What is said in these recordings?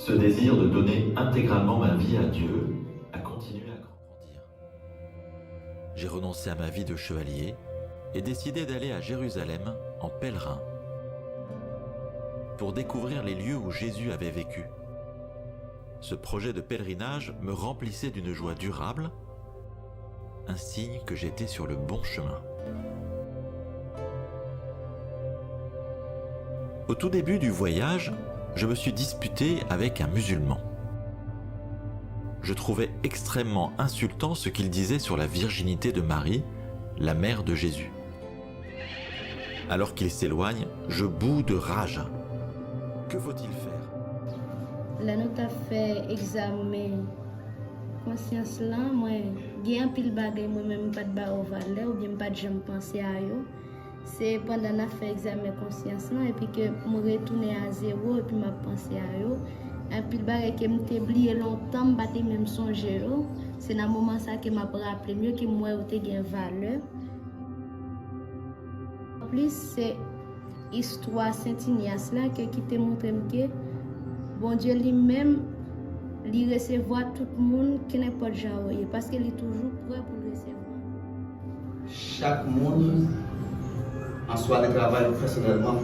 Ce désir de donner intégralement ma vie à Dieu a continué à grandir. J'ai renoncé à ma vie de chevalier et décidé d'aller à Jérusalem en pèlerin pour découvrir les lieux où Jésus avait vécu. Ce projet de pèlerinage me remplissait d'une joie durable, un signe que j'étais sur le bon chemin. Au tout début du voyage, je me suis disputé avec un musulman. Je trouvais extrêmement insultant ce qu'il disait sur la virginité de Marie, la mère de Jésus. Alors qu'il s'éloigne, je boue de rage. Que faut-il faire? Là, nous avons fait examen conscience là, moi, j'ai un pile bagay moi-même pas de barre au valet ou bien pas de jamais penser à eux. C'est pendant que j'ai fait examen conscience là et puis que je retourné à zéro et puis je pensé à eux. Un pile bagay que m'était oublié longtemps, je même songer. C'est dans le moment ça que m'a rappelé mieux que moi eu gain valeur. En plus c'est histoire Saint-Ignace là qui te montre que bon Dieu lui-même il recevoir tout le monde qui n'est pas de genre parce qu'il est toujours prêt pour le recevoir. Chaque monde en soi de travail personnellement.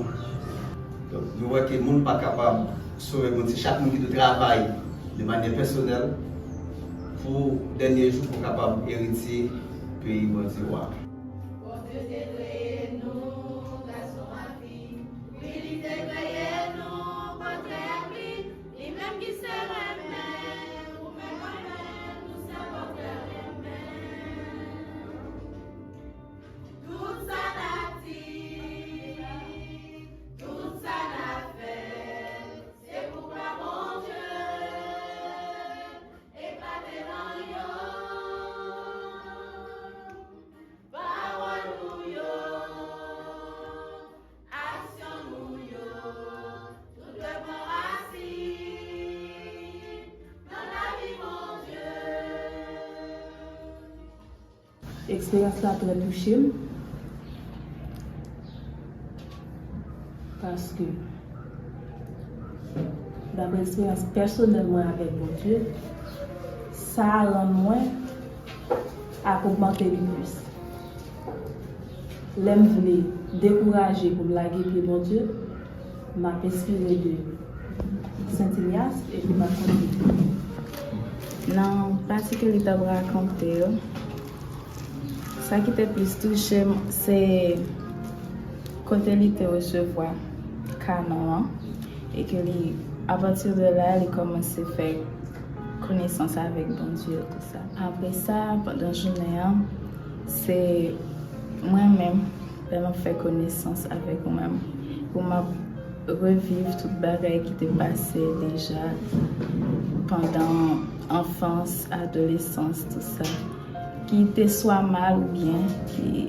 Donc, nous voyons que le monde n'est pas capable de sauver le monde. Chaque monde qui travaille de manière personnelle pour le dernier jour pour capable d'hériter le pays de Dieu. L'expérience là très touchée parce que d'après l'expérience personnellement avec mon Dieu, ça rend moi à augmenter le plus. L'aime voulait décourager pour blaguer puis mon Dieu, m'a inspiré de Saint-Ignace et puis m'a continué. Non, parce que il t'a raconté. Ça qui t'a plus touché, c'est quand il te recevoir canon et que à partir de là, il commence à faire connaissance avec bon Dieu tout ça. Après ça, pendant la journée, c'est moi-même qui fait connaissance avec moi-même pour revivre toute bagaille qui t'est passé déjà pendant enfance, adolescence, tout ça. Qui te soit mal ou bien, qui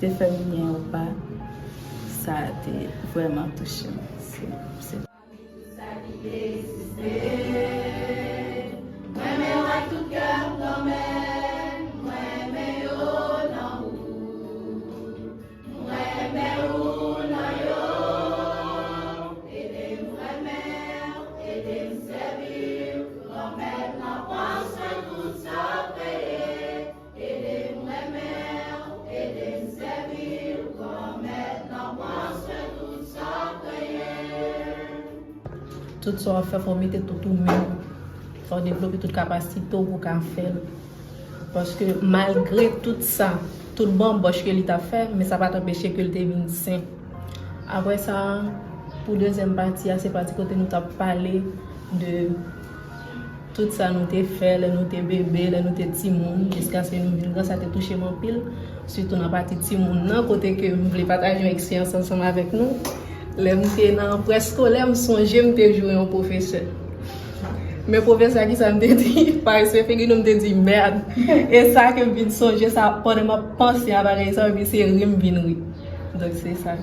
te fait bien ou pas, ça a été vraiment touché. Tout ça on fait pour mettre tout même, pour développer toute capacité pour qu'on faire. Parce que malgré tout ça, tout le bon boche que l'État fait, mais ça va pas t'empêcher que le devine sain. Après ça, pour deuxième partie, c'est parti côté nous t'a parlé de tout ça nous t'ai fait, nous t'ai bébé, nous t'ai petit monde, jusqu'à ce que nous venions ça t'a touché mon pile, surtout dans la partie petit monde, non côté que nous voulons partager une expérience ensemble avec nous. J'étais dans presque scolaire, je songeais de jouer un professeur. Mais professeur qui ça me dit, par respect, il me dit merde. Et ça que je songer, ça pendant ma pensée à pareil, ça me dit c'est rim binri. Donc c'est ça.